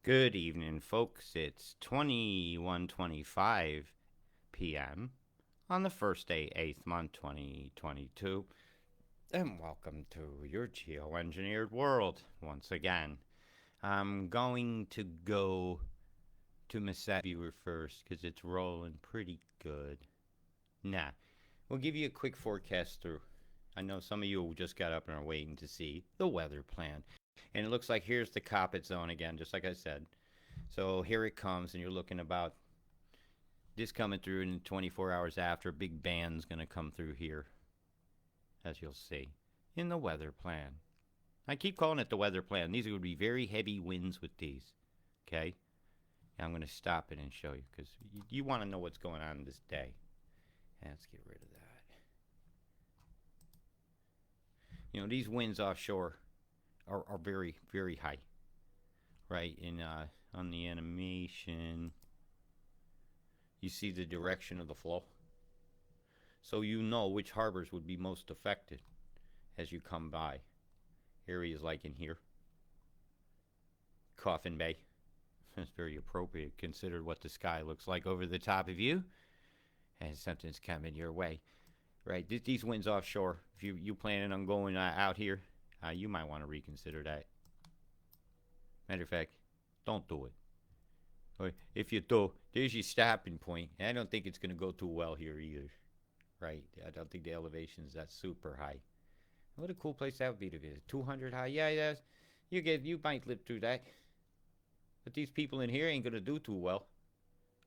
Good evening, folks. It's 21:25 p.m. on the first day, 8th month, 2022. And welcome to your geoengineered world once again. I'm going to go to Mississippi viewer first because it's rolling pretty good. Nah, we'll give you a quick forecast through. I know some of you just got up and are waiting to see the weather plan. And it looks like here's the Coppet zone again, just like I said. So here it comes, and you're looking about this coming through in 24 hours after. A big band's going to come through here, as you'll see, in the weather plan. I keep calling it the weather plan. These are going to be very heavy winds with these, okay? I'm going to stop it and show you because you want to know what's going on this day. Let's get rid of that. These winds offshore are very, very high, right? On the animation, you see the direction of the flow. So you know which harbors would be most affected as you come by. Areas like in here, Coffin Bay. That's very appropriate considered what the sky looks like over the top of you. And something's coming your way. Right, these winds offshore, if you planning on going out here, you might want to reconsider that. Matter of fact, don't do it. Or if you do, there's your stopping point. And I don't think it's going to go too well here either. Right? I don't think the elevation is that super high. What a cool place that would be to visit. 200 high. Yeah. You might live through that. But these people in here ain't going to do too well.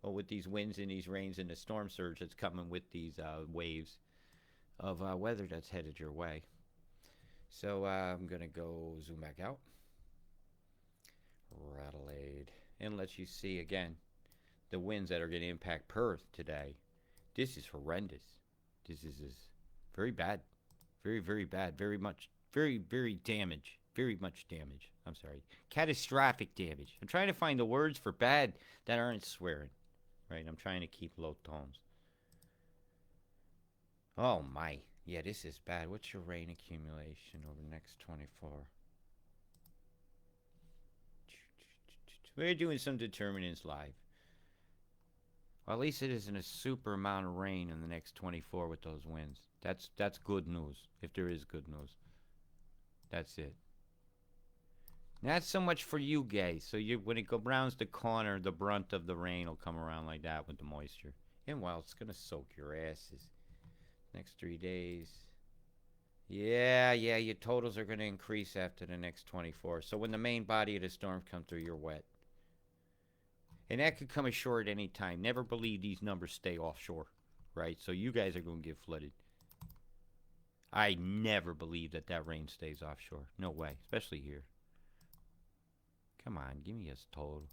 Or with these winds and these rains and the storm surge that's coming with these waves of weather that's headed your way. So I'm going to go zoom back out. Radelaide. And let you see again the winds that are going to impact Perth today. This is horrendous. This is very bad. Very, very bad. Very much, very, very damage. Very much damage. I'm sorry. Catastrophic damage. I'm trying to find the words for bad that aren't swearing. Right? I'm trying to keep low tones. Oh my. Yeah, this is bad. What's your rain accumulation over the next 24? We're doing some determinants live. Well, at least it isn't a super amount of rain in the next 24 with those winds. That's good news, if there is good news. That's it. Not so much for you guys. So when it rounds the corner, the brunt of the rain will come around like that with the moisture. And well, it's gonna soak your asses. Next 3 days. Yeah, your totals are gonna increase after the next 24. So when the main body of the storm comes through, you're wet. And that could come ashore at any time. Never believe these numbers stay offshore, right? So you guys are going to get flooded. I never believe that rain stays offshore. No way, especially here. Come on, give me a total.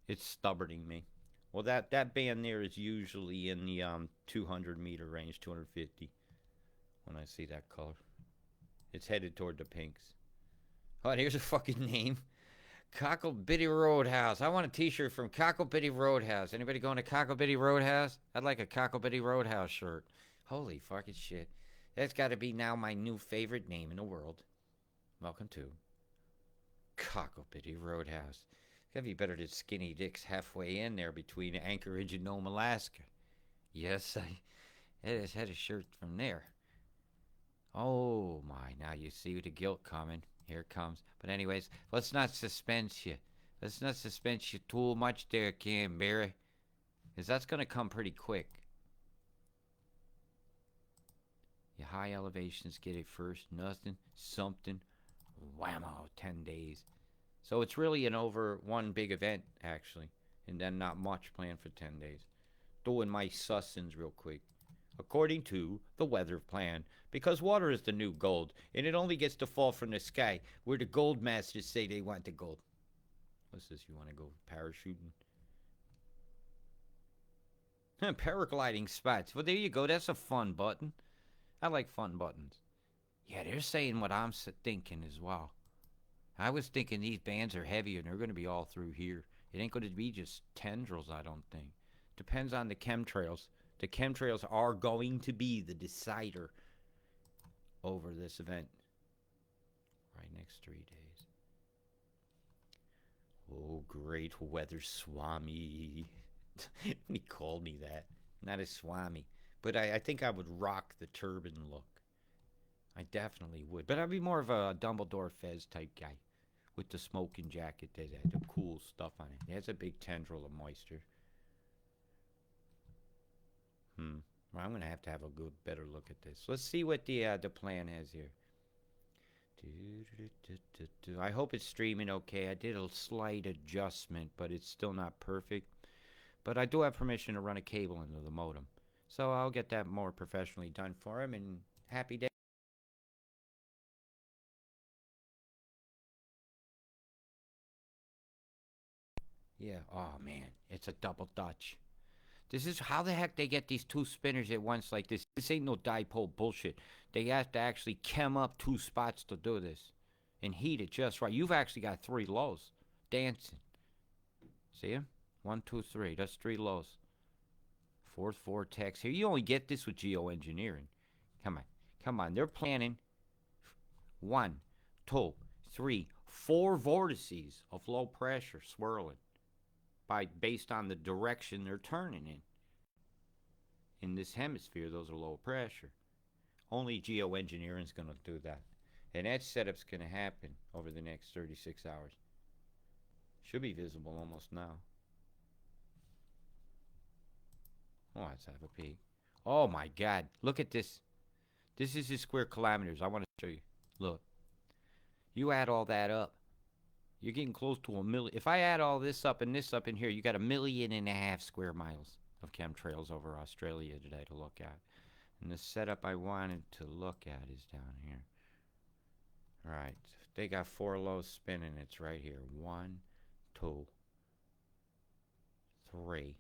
It's stubborning me. Well, that band there is usually in the 200 meter range, 250. When I see that color, it's headed toward the pinks. Oh, here's a fucking name. Cockle-Bitty Roadhouse. I want a t-shirt from Cockle-Bitty Roadhouse. Anybody going to Cockle-Bitty Roadhouse? I'd like a Cockle-Bitty Roadhouse shirt. Holy fucking shit. That's got to be now my new favorite name in the world. Welcome to Cockle-Bitty Roadhouse. It's got to be better than Skinny Dick's halfway in there between Anchorage and Nome, Alaska. Yes, I had a shirt from there. Oh my, now you see the guilt coming. Here it comes. But anyways, let's not suspense you. Let's not suspense you too much there, Canberra. Because that's going to come pretty quick. Your high elevations get it first. Nothing. Something. Whammo. 10 days. So it's really one big event, actually. And then not much planned for 10 days. Doing my sussins real quick. According to the weather plan, because water is the new gold, and it only gets to fall from the sky, where the gold masters say they want the gold. What's this? You want to go parachuting? Paragliding spots. Well, there you go. That's a fun button. I like fun buttons. Yeah, they're saying what I'm thinking as well. I was thinking these bands are heavier, and they're going to be all through here. It ain't going to be just tendrils, I don't think. Depends on the chemtrails. The chemtrails are going to be the decider over this event. Right, next 3 days. Oh, great weather Swami. He called me that. Not a Swami. But I think I would rock the turban look. I definitely would. But I'd be more of a Dumbledore Fez type guy with the smoking jacket that had the cool stuff on it. It has a big tendril of moisture. Well, I'm gonna have to have a good, better look at this. Let's see what the plan has here. I hope it's streaming okay. I did a slight adjustment, but it's still not perfect. But I do have permission to run a cable into the modem, so I'll get that more professionally done for him. And happy day. Yeah. Oh man, it's a double Dutch. This is how the heck they get these two spinners at once like this. This ain't no dipole bullshit. They have to actually chem up two spots to do this and heat it just right. You've actually got three lows dancing. See him? One, two, three. That's three lows. Fourth vortex here. You only get this with geoengineering. Come on. Come on. They're planning one, two, three, four vortices of low pressure swirling based on the direction they're turning in. In this hemisphere, those are low pressure. Only geoengineering is going to do that. And that setup's going to happen over the next 36 hours. Should be visible almost now. Oh, let's have a peek. Oh my God. Look at this. This is his square kilometers. I want to show you. Look. You add all that up. You're getting close to a million. If I add all this up and this up in here, you got 1.5 million square miles of chemtrails over Australia today to look at. And the setup I wanted to look at is down here. All right. They got four lows spinning. It's right here. One, two, three,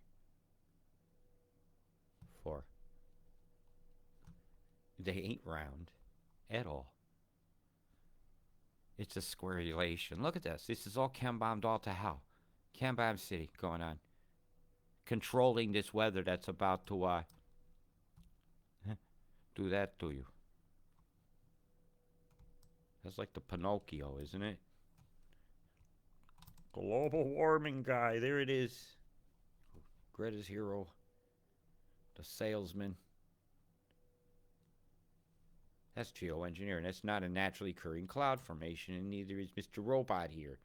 four. They ain't round at all. It's a squarulation. Look at this. This is all chem-bombed all to hell. Chem-bomb city going on. Controlling this weather that's about to do that to you. That's like the Pinocchio, isn't it? Global warming guy. There it is. Greta's hero. The salesman. That's geoengineering. That's not a naturally occurring cloud formation, and neither is Mr. Robot here.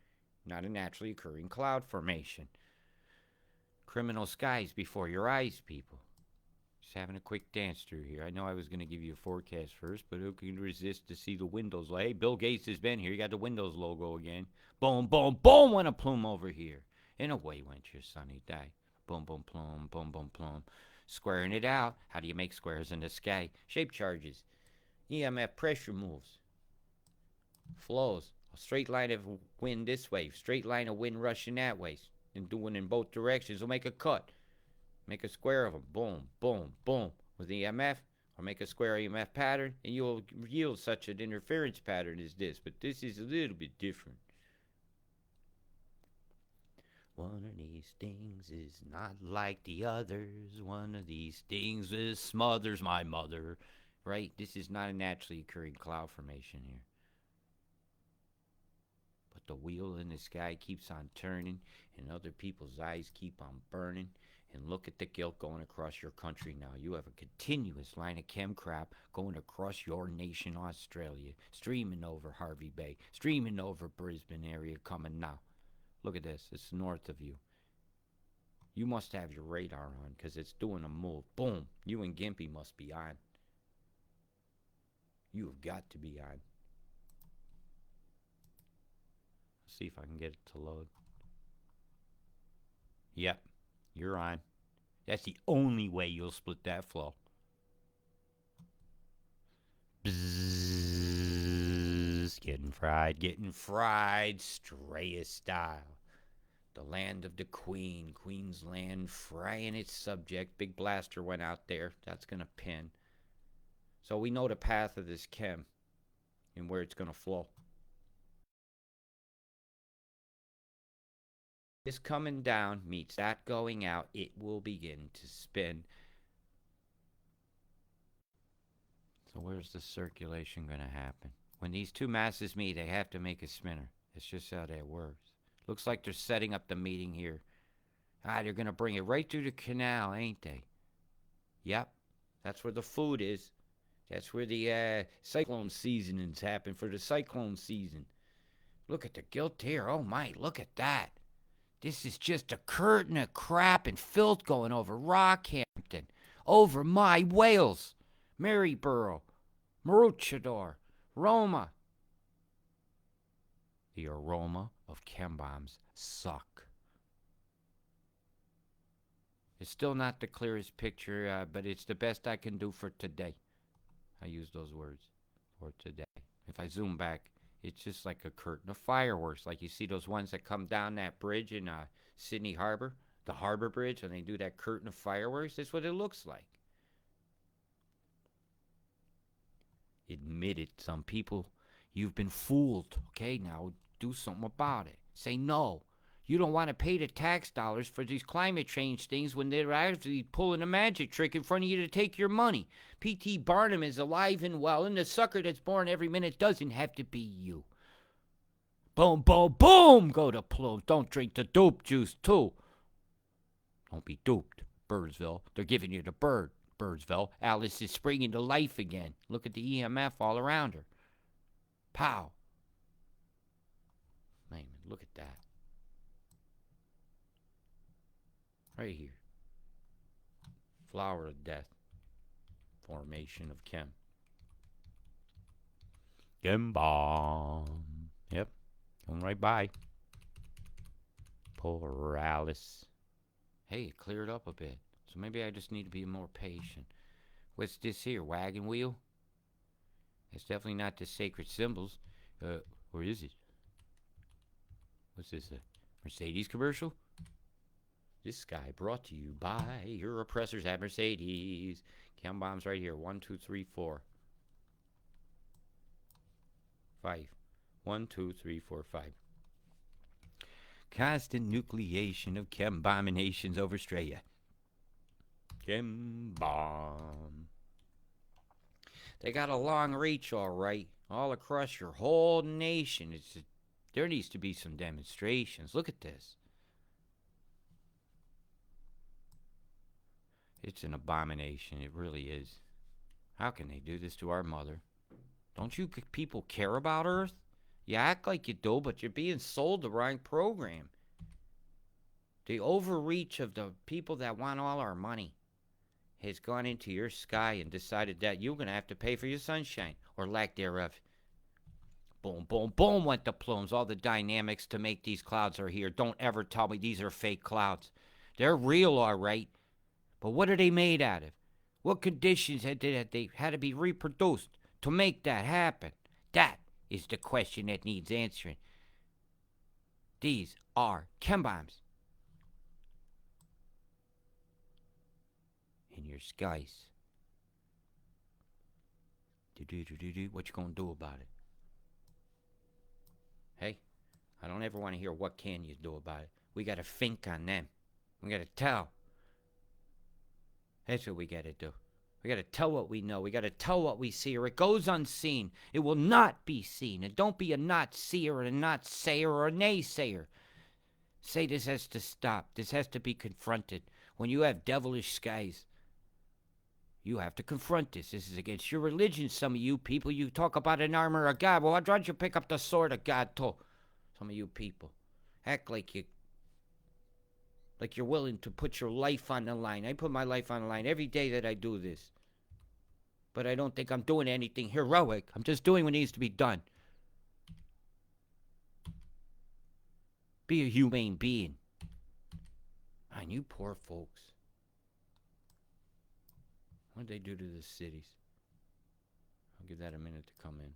Not a naturally occurring cloud formation. Criminal skies before your eyes, people. Just having a quick dance through here. I know I was going to give you a forecast first, but who can resist to see the Windows? Hey, Bill Gates has been here. You got the Windows logo again. Boom, boom, boom, went a plume over here. And away went your sunny day. Boom, boom, plume, boom, boom, plume. Squaring it out. How do you make squares in the sky? Shape charges. EMF pressure moves. Flows. A straight line of wind this way. Straight line of wind rushing that way. And doing in both directions will make a cut. Make a square of them. Boom, boom, boom. With EMF, or make a square EMF pattern, and you'll yield such an interference pattern as this. But this is a little bit different. One of these things is not like the others. One of these things is smothers my mother. Right? This is not a naturally occurring cloud formation here. But the wheel in the sky keeps on turning, and other people's eyes keep on burning. And look at the guilt going across your country now. You have a continuous line of chem crap going across your nation, Australia, streaming over Harvey Bay, streaming over Brisbane area coming now. Look at this. It's north of you. You must have your radar on because it's doing a move. Boom. You and Gimpy must be on. You have got to be on. Let's see if I can get it to load. Yep. You're on. That's the only way you'll split that flow. Bzzz, getting fried, Straya style. The land of the Queen, Queensland, frying its subject. Big blaster went out there. That's going to pin. So we know the path of this chem and where it's going to flow. This coming down meets that going out, it will begin to spin. So where's the circulation going to happen? When these two masses meet, they have to make a spinner. It's just how that works. Looks like they're setting up the meeting here. Ah, they're going to bring it right through the canal, ain't they? Yep. That's where the food is. That's where the cyclone seasonings happen for the cyclone season. Look at the gilt here. Oh, my, look at that. This is just a curtain of crap and filth going over Rockhampton, over my Wales, Maryborough, Maroochydore, Roma. The aroma of Chembombs suck. It's still not the clearest picture, but it's the best I can do for today. I use those words for today. If I zoom back, it's just like a curtain of fireworks. Like you see those ones that come down that bridge in Sydney Harbor, the Harbor Bridge, and they do that curtain of fireworks. That's what it looks like. Admit it, some people. You've been fooled. Okay, now do something about it. Say no. You don't want to pay the tax dollars for these climate change things when they're actually pulling a magic trick in front of you to take your money. P.T. Barnum is alive and well, and the sucker that's born every minute doesn't have to be you. Boom, boom, boom, go to plume. Don't drink the dope juice, too. Don't be duped, Birdsville. They're giving you the bird, Birdsville. Alice is springing to life again. Look at the EMF all around her. Pow. Man, look at that. Right here. Flower of death. Formation of Chem. Chem bomb. Yep. Going right by. Poor Alice. Hey, it cleared up a bit. So maybe I just need to be more patient. What's this here? Wagon wheel? It's definitely not the sacred symbols. Or is it? What's this? A Mercedes commercial? This guy brought to you by your oppressors at Mercedes. Chem bombs right here. 1, 2, 3, 4. 5. 1, 2, 3, 4, 5. Constant nucleation of Chembombinations over Australia. Chem bomb. They got a long reach, all right, all across your whole nation. There needs to be some demonstrations. Look at this. It's an abomination. It really is. How can they do this to our mother? Don't you people care about Earth? You act like you do, but you're being sold the wrong program. The overreach of the people that want all our money has gone into your sky and decided that you're going to have to pay for your sunshine, or lack thereof. Boom, boom, boom went the plumes. All the dynamics to make these clouds are here. Don't ever tell me these are fake clouds. They're real, all right. But what are they made out of? What conditions had they had to be reproduced to make that happen? That is the question that needs answering. These are chem bombs. In your skies. What you gonna do about it? Hey, I don't ever want to hear what can you do about it. We gotta think on them. We gotta tell. That's what we gotta do. We gotta tell what we know. We gotta tell what we see, or it goes unseen. It will not be seen. And don't be a not seer, and a not sayer, or a naysayer. Say this has to stop. This has to be confronted. When you have devilish skies, you have to confront this. This is against your religion, some of you people. You talk about an armor of God. Well, why don't you pick up the sword of God, too? Some of you people. Act like you're willing to put your life on the line. I put my life on the line every day that I do this. But I don't think I'm doing anything heroic. I'm just doing what needs to be done. Be a humane being. Man, you poor folks. What did they do to the cities? I'll give that a minute to come in.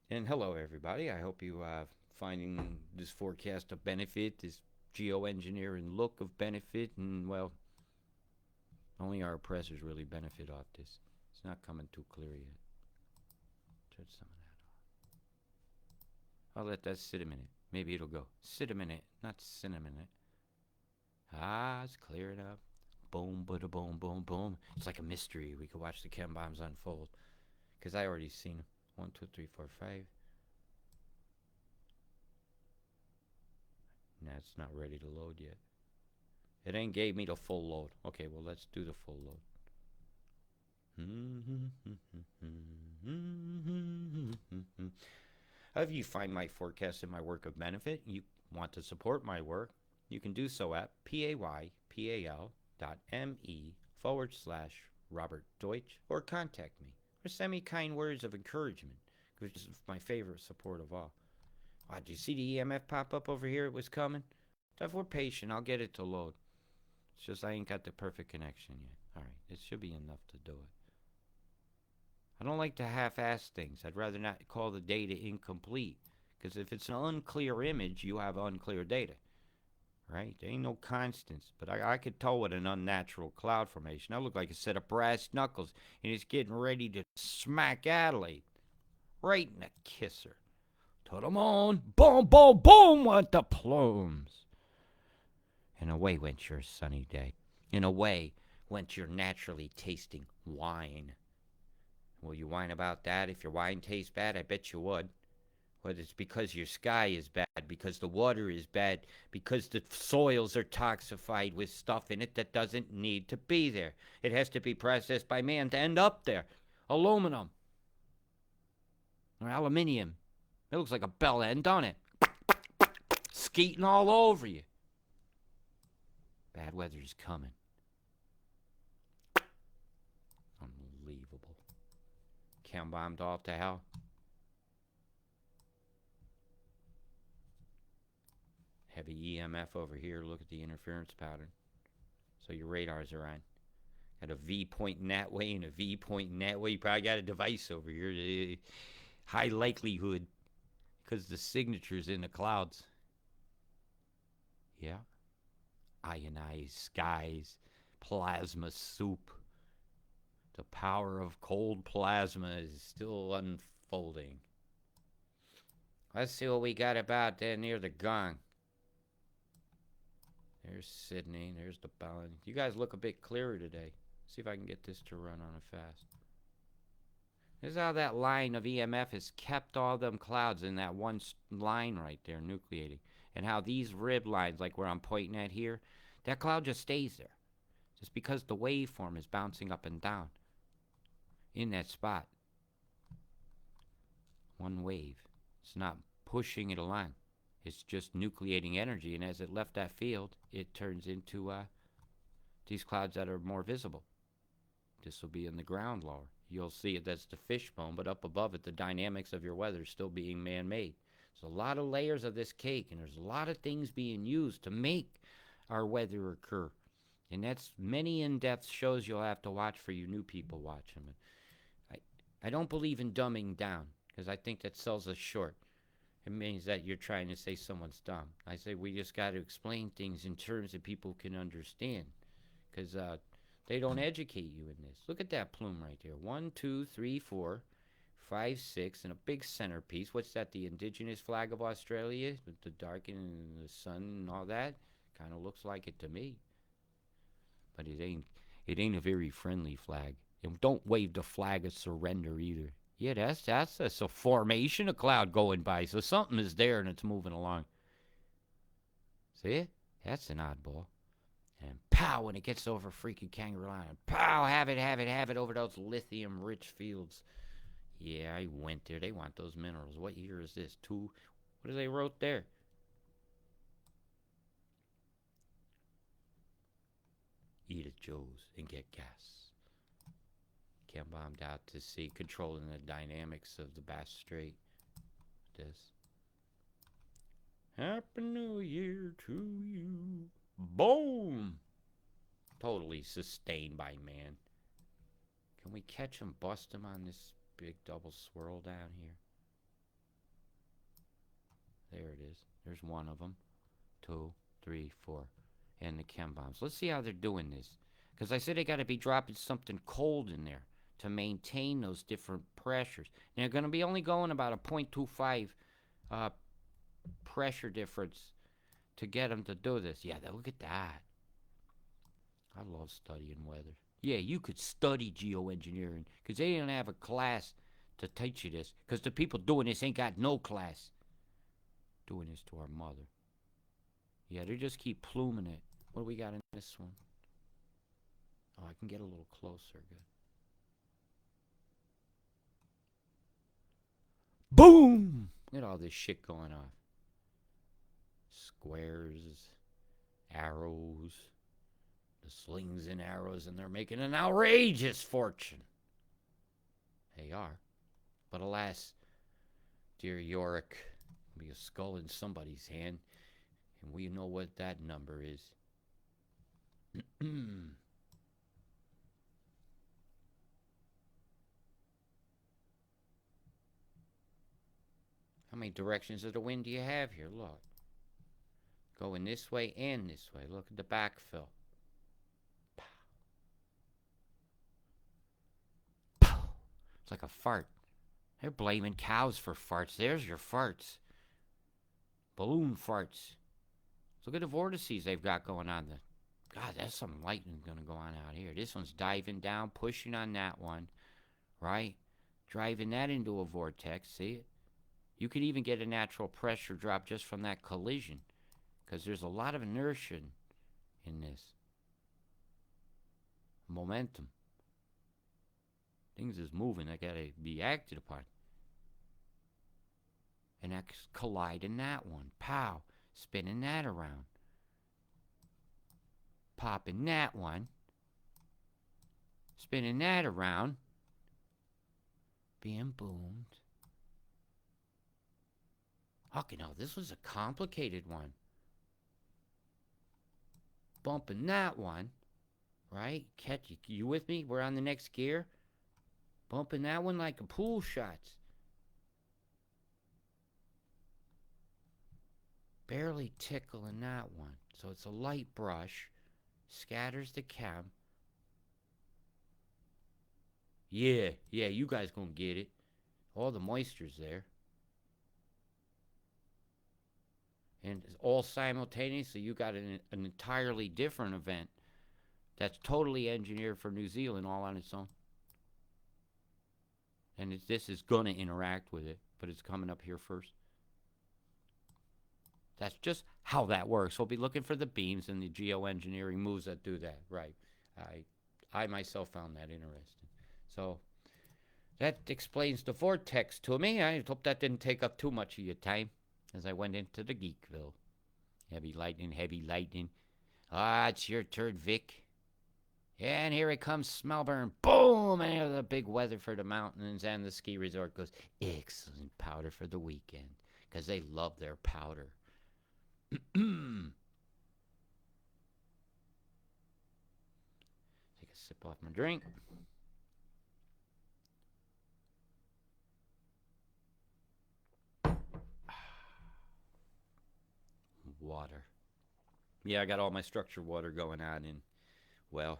And hello, everybody. I hope you finding this forecast of benefit, this geoengineering look of benefit, and, well, only our oppressors really benefit off this. It's not coming too clear yet. Touch some of that off. I'll let that sit a minute. Maybe it'll go. Sit a minute, not sin a minute. Ah, it's clearing up. Boom, bada, boom, boom, boom. It's like a mystery. We could watch the chem bombs unfold. Because I already seen them. 1, 2, 3, 4, 5. That's not ready to load yet. It ain't gave me the full load. Okay, well, let's do the full load. If you find my forecast and my work of benefit, you want to support my work, you can do so at paypal.me/Robert Deutsch, or contact me, or send me kind words of encouragement, which is my favorite support of all. Did you see the EMF pop up over here? It was coming. If we're patient, I'll get it to load. It's just I ain't got the perfect connection yet. Alright, it should be enough to do it. I don't like to half-ass things. I'd rather not call the data incomplete. Because if it's an unclear image, you have unclear data. Right? There ain't no constants. But I could tell with an unnatural cloud formation. I look like a set of brass knuckles. And it's getting ready to smack Adelaide. Right in the kisser. To the moon. Boom, boom, boom with the plumes. And away went your sunny day. And away went your naturally tasting wine. Will you whine about that? If your wine tastes bad, I bet you would. Whether it's because your sky is bad, because the water is bad, because the soils are toxified with stuff in it that doesn't need to be there. It has to be processed by man to end up there. Aluminum. Or aluminium. It looks like a bell end, don't it? Skeeting all over you. Bad weather's coming. Unbelievable. Chembombed off to hell. Heavy EMF over here. Look at the interference pattern. So your radars are on. Got a V pointing that way and a V pointing that way. You probably got a device over here. High likelihood. Because the signature's in the clouds. Yeah. Ionized skies. Plasma soup. The power of cold plasma is still unfolding. Let's see what we got about there near the gong. There's Sydney. There's the balance. You guys look a bit clearer today. See if I can get this to run on it fast. This is how that line of EMF has kept all them clouds in that one line right there, nucleating. And how these rib lines, like where I'm pointing at here, that cloud just stays there. Just because the waveform is bouncing up and down in that spot. One wave. It's not pushing it along. It's just nucleating energy, and as it left that field, it turns into these clouds that are more visible. This will be in the ground lower. You'll see it, that's the fishbone, but up above it, the dynamics of your weather is still being man-made. There's a lot of layers of this cake, and there's a lot of things being used to make our weather occur. And that's many in-depth shows you'll have to watch for you new people watching. I don't believe in dumbing down, because I think that sells us short. It means that you're trying to say someone's dumb. I say we just got to explain things in terms that people can understand, because they don't educate you in this. Look at that plume right there. 1, 2, 3, 4, 5, 6, and a big centerpiece. What's that? The indigenous flag of Australia with the dark and the sun and all that. Kind of looks like it to me, but it ain't. It ain't a very friendly flag. And don't wave the flag of surrender either. Yeah, that's a formation, a cloud going by. So something is there and it's moving along. See it? That's an oddball. And pow, when it gets over freaking Kangaroo Island. Pow, have it over those lithium-rich fields. Yeah, I went there. They want those minerals. What year is this? What do they wrote there? Eat at Joe's and get gas. Chembombed out to sea, controlling the dynamics of the Bass Strait. This. Happy New Year to you. Boom! Totally sustained by man. Can we catch him, bust him on this big double swirl down here? There it is. There's one of them. 2, 3, 4. And the chem bombs. Let's see how they're doing this. Because I said they got to be dropping something cold in there to maintain those different pressures. And they're going to be only going about a 0.25 pressure difference to get them to do this. Yeah, look at that. I love studying weather. Yeah, you could study geoengineering because they didn't have a class to teach you this. Because the people doing this ain't got no class doing this to our mother. Yeah, they just keep pluming it. What do we got in this one? Oh, I can get a little closer. Good. Boom! Look at all this shit going on. Squares, arrows, the slings and arrows, and they're making an outrageous fortune. They are. But alas, dear Yorick, be a skull in somebody's hand, and we know what that number is. How many directions of the wind do you have here? Look. Going this way and this way. Look at the backfill. Pow. Pow. It's like a fart. They're blaming cows for farts. There's your farts. Balloon farts. Look at the vortices they've got going on. God, that's some lightning going to go on out here. This one's diving down, pushing on that one, right? Driving that into a vortex. See it? You could even get a natural pressure drop just from that collision, because there's a lot of inertia in this. Momentum. Things is moving. They got to be acted upon. And that's colliding that one. Pow. Spinning that around. Popping that one. Spinning that around. Being boomed. Okay, now this was a complicated one. Bumping that one. Right? Catch you with me? We're on the next gear. Bumping that one like a pool shots. Barely tickling that one. So it's a light brush. Scatters the chem. Yeah, you guys gonna get it. All the moisture's there. And it's all simultaneous, so you got an entirely different event that's totally engineered for New Zealand all on its own. And this is gonna interact with it, but it's coming up here first. That's just how that works. We'll be looking for the beams and the geoengineering moves that do that. Right. I myself found that interesting. So that explains the vortex to me. I hope that didn't take up too much of your time as I went into the Geekville. Heavy lightning, heavy lightning. Ah, it's your turn, Vic. Yeah, and here it comes, Smellburn. Boom! And here's the big weather for the mountains and the ski resort goes, excellent powder for the weekend. Because they love their powder. Take a sip off my drink. Water. Yeah, I got all my structured water going on, and well,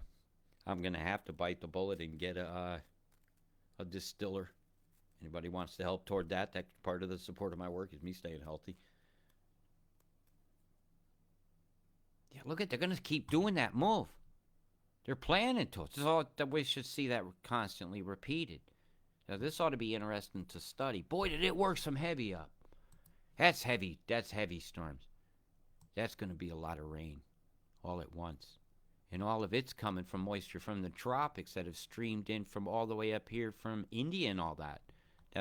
I'm gonna have to bite the bullet and get a distiller. Anybody wants to help toward that? That's part of the support of my work is me staying healthy. Yeah, look at, they're gonna keep doing that move. They're planning to. It's all that we should see that constantly repeated. Now this ought to be interesting to study. Boy, did it work some heavy up. That's heavy. That's heavy storms. That's going to be a lot of rain all at once. And all of it's coming from moisture from the tropics that have streamed in from all the way up here from India and all that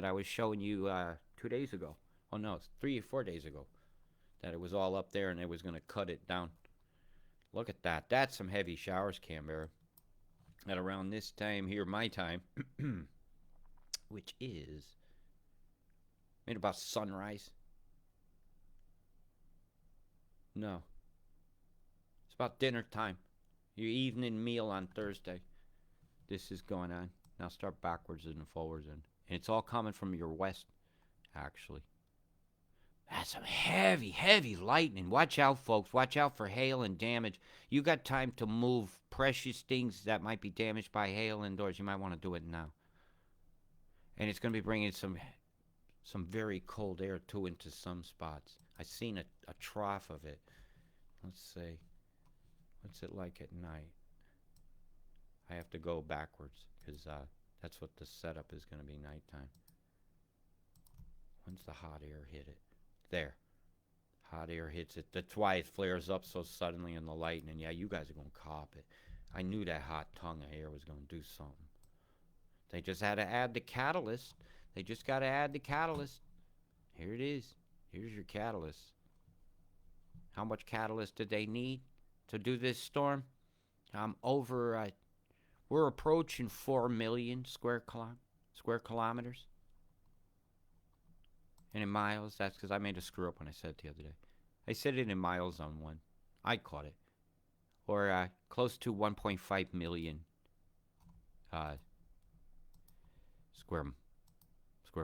I was showing you 2 days ago. Oh, no, it's 3 or 4 days ago. That it was all up there and it was going to cut it down. Look at that. That's some heavy showers, Canberra. At around this time here, my time, which is maybe about sunrise. No. It's about dinner time. Your evening meal on Thursday. This is going on. Now start backwards and forwards. And it's all coming from your west, actually. That's some heavy, heavy lightning. Watch out, folks. Watch out for hail and damage. You got time to move precious things that might be damaged by hail indoors. You might want to do it now. And it's going to be bringing some very cold air, too, into some spots. I've seen a trough of it. Let's see. What's it like at night? I have to go backwards because that's what the setup is going to be nighttime. When's the hot air hit it? There. Hot air hits it. That's why it flares up so suddenly in the light. And yeah, you guys are going to cop it. I knew that hot tongue of air was going to do something. They just had to add the catalyst. They just got to add the catalyst. Here it is. Here's your catalyst. How much catalyst did they need to do this storm? We're approaching 4 million square kilometers. And in miles, that's because I made a screw up when I said it the other day. I said it in miles on one. I caught it. Or close to 1.5 million square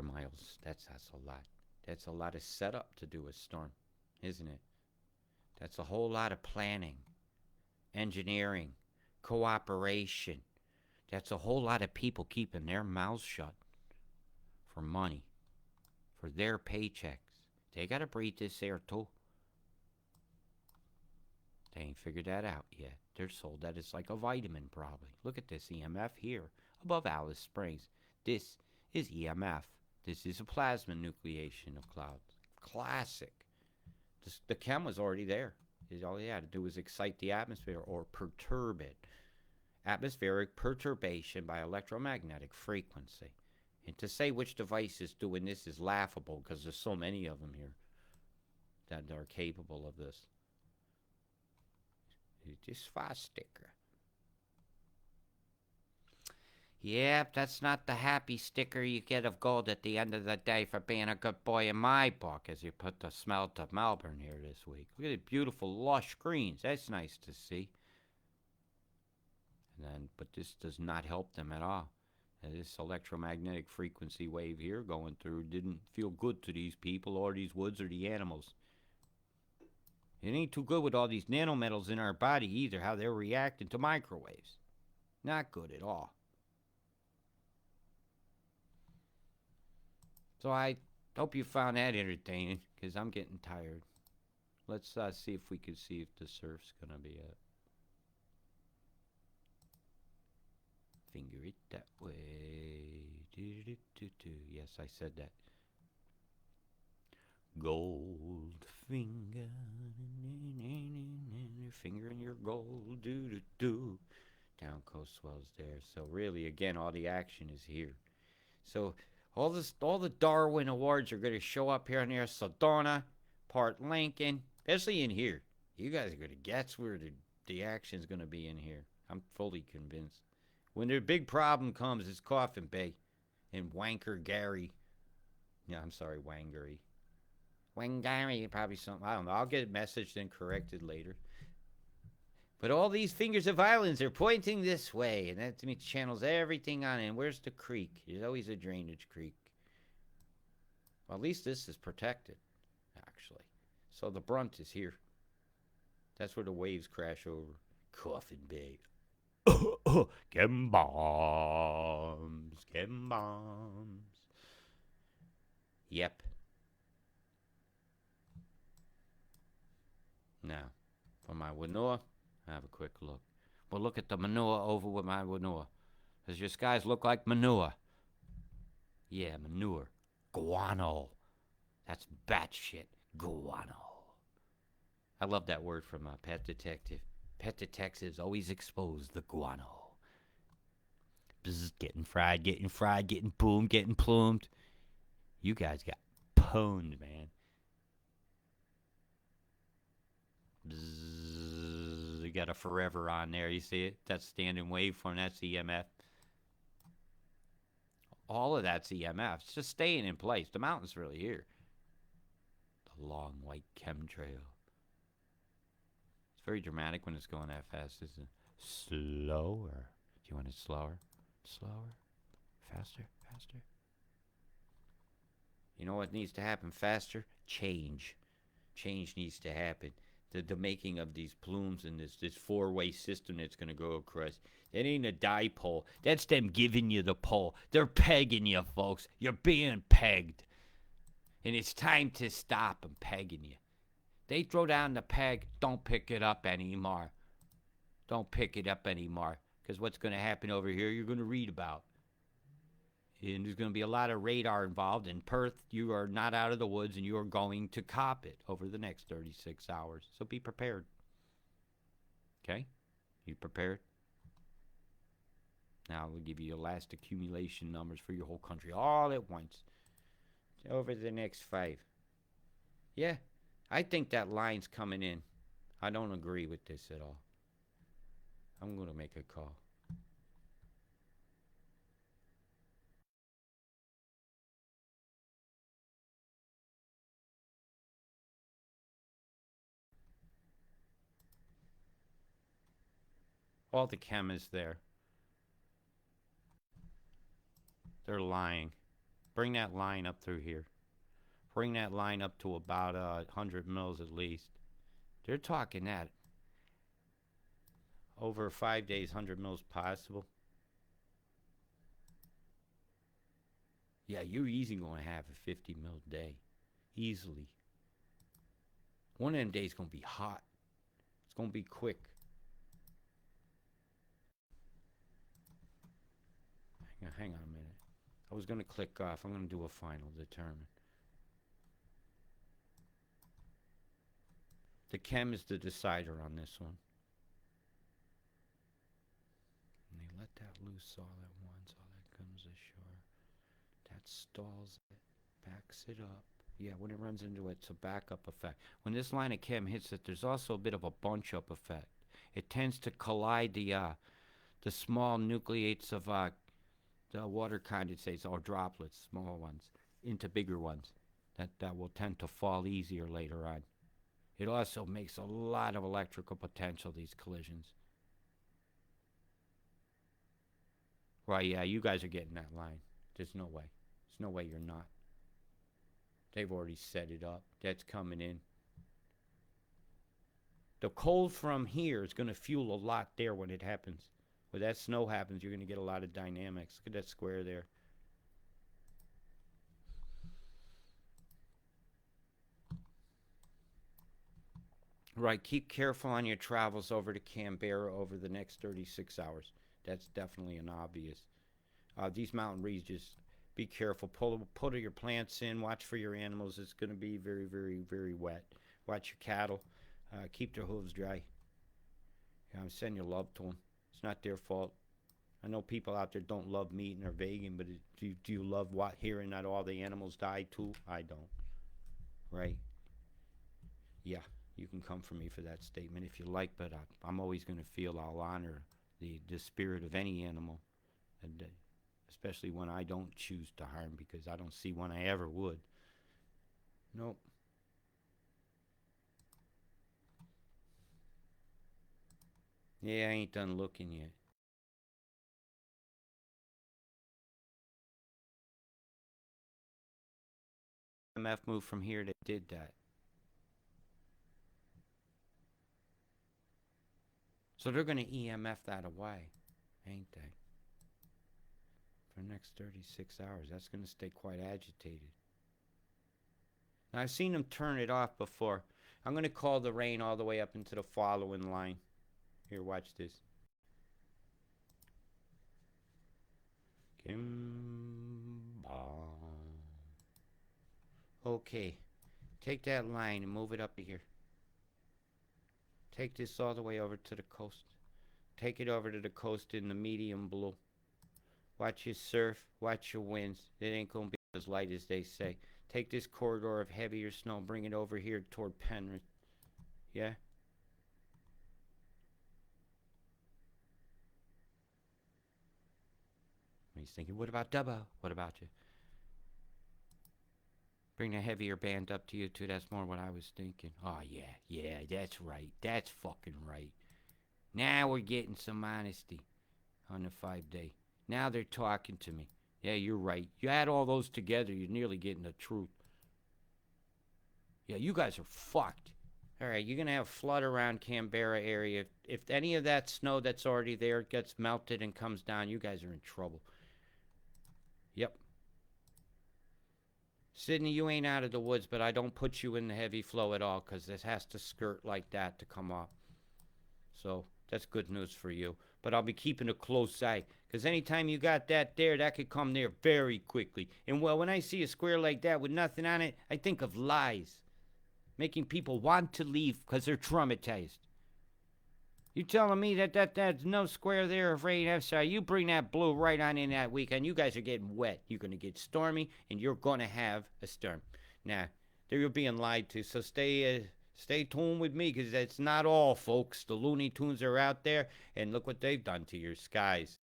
miles. That's a lot. That's a lot of setup to do a storm, isn't it? That's a whole lot of planning, engineering, cooperation. That's a whole lot of people keeping their mouths shut for money, for their paychecks. They got to breathe this air too. They ain't figured that out yet. They're sold that it's like a vitamin, probably. Look at this EMF here above Alice Springs. This is EMF. This is a plasma nucleation of clouds. Classic. The chem was already there. All you had to do was excite the atmosphere or perturb it. Atmospheric perturbation by electromagnetic frequency. And to say which device is doing this is laughable because there's so many of them here that are capable of this. It's just fast sticker. Yep, that's not the happy sticker you get of gold at the end of the day for being a good boy in my book, as you put the smelt of Melbourne here this week. Look at the beautiful lush greens. That's nice to see. But this does not help them at all. This electromagnetic frequency wave here going through didn't feel good to these people or these woods or the animals. It ain't too good with all these nanometals in our body either, how they're reacting to microwaves. Not good at all. So I hope you found that entertaining, because I'm getting tired. Let's see if we can see if the surf's going to be up. Finger it that way. Yes, I said that. Gold finger. Finger in your gold. Down coast swells there. So really, again, all the action is here. So all the Darwin Awards are going to show up here near Sedona, Port Lincoln, especially in here. You guys are going to guess where the action's going to be in here. I'm fully convinced. When their big problem comes, it's Coffin Bay and Wanker Gary. Yeah, I'm sorry, Wangary. Wangary, probably something. I don't know. I'll get it messaged and corrected later. But all these fingers of islands are pointing this way, and that means channels everything on it. And where's the creek? There's always a drainage creek. Well, at least this is protected, actually. So the brunt is here. That's where the waves crash over. Coffin Bay. Chem bombs. Yep. Now, for my Wanoa, have a quick look. Well, look at the manure over with my Wanoa. Does your skies look like manure? Yeah, manure. Guano. That's batshit guano. I love that word from Pet Detective. Pet detectives always expose the guano. Bzz, getting fried, getting boomed, getting plumed. You guys got pwned, man. Bzz, you got a forever on there. You see it? That's standing waveform. That's EMF. All of that's EMF. It's just staying in place. The mountain's really here. The long white chemtrail. It's very dramatic when it's going that fast, isn't it? Slower. Do you want it slower? Slower? Faster? You know what needs to happen faster? Change. Change needs to happen. The making of these plumes and this four-way system that's going to go across. That ain't a dipole. That's them giving you the pole. They're pegging you, folks. You're being pegged. And it's time to stop them pegging you. They throw down the peg, don't pick it up anymore. Don't pick it up anymore. Because what's going to happen over here, you're going to read about. And there's going to be a lot of radar involved. In Perth, you are not out of the woods and you are going to cop it over the next 36 hours. So be prepared. Okay? You prepared? Now we'll give you your last accumulation numbers for your whole country all at once. Over the next 5. Yeah, I think that line's coming in. I don't agree with this at all. I'm going to make a call. All the chemists there. They're lying. Bring that line up through here. Bring that line up to about 100 mils at least. They're talking that over 5 days, 100 mils possible. Yeah, you're easy going to have a 50 mil day. Easily. One of them days going to be hot. It's going to be quick. Hang on a minute. I was going to click off. I'm going to do a final determine. The chem is the decider on this one. And they let that loose all at once. All that comes ashore. That stalls it. Backs it up. Yeah, when it runs into it, it's a backup effect. When this line of chem hits it, there's also a bit of a bunch-up effect. It tends to collide the small nucleates of the water condensates or droplets, small ones, into bigger ones. That will tend to fall easier later on. It also makes a lot of electrical potential, these collisions. Right, yeah, you guys are getting that line. There's no way. There's no way you're not. They've already set it up. That's coming in. The cold from here is going to fuel a lot there when it happens. When that snow happens, you're going to get a lot of dynamics. Look at that square there. Right, keep careful on your travels over to Canberra over the next 36 hours. That's definitely an obvious. These mountain regions, be careful. Put your plants in. Watch for your animals. It's going to be very, very, very wet. Watch your cattle. Keep their hooves dry. Send your love to them. It's not their fault. I know people out there don't love meat and are vegan, but do you love hearing that all the animals died too? I don't. Right? Yeah, you can come for me for that statement if you like, but I'm always going to feel I'll honor the spirit of any animal, and especially when I don't choose to harm, because I don't see when I ever would. Nope. Yeah, I ain't done looking yet. MF moved from here that did that. So they're going to EMF that away, ain't they? For the next 36 hours. That's going to stay quite agitated. Now, I've seen them turn it off before. I'm going to call the rain all the way up into the following line. Here, watch this. Okay. Take that line and move it up to here. Take this all the way over to the coast. Take it over to the coast in the medium blue. Watch your surf. Watch your winds. It ain't going to be as light as they say. Take this corridor of heavier snow. Bring it over here toward Penrith. Yeah? He's thinking, what about Dubbo? What about you? Bring the heavier band up to you, too. That's more what I was thinking. Oh, yeah, that's right. That's fucking right. Now we're getting some honesty on the 5-day. Now they're talking to me. Yeah, you're right. You add all those together, you're nearly getting the truth. Yeah, you guys are fucked. All right, you're going to have flood around Canberra area. If any of that snow that's already there gets melted and comes down, you guys are in trouble. Yep. Sydney, you ain't out of the woods, but I don't put you in the heavy flow at all because this has to skirt like that to come off. So that's good news for you. but I'll be keeping a close eye. Because anytime you got that there, that could come there very quickly. And well, when I see a square like that with nothing on it, I think of lies, making people want to leave because they're traumatized. You telling me that no square there of rain? I'm sorry. You bring that blue right on in that weekend. You guys are getting wet. You're gonna get stormy, and you're gonna have a storm. Now, you're being lied to. So stay tuned with me, because that's not all, folks. The Looney Tunes are out there, and look what they've done to your skies.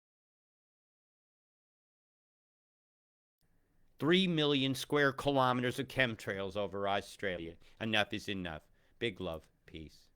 3 million square kilometers of chemtrails over Australia. Enough is enough. Big love. Peace.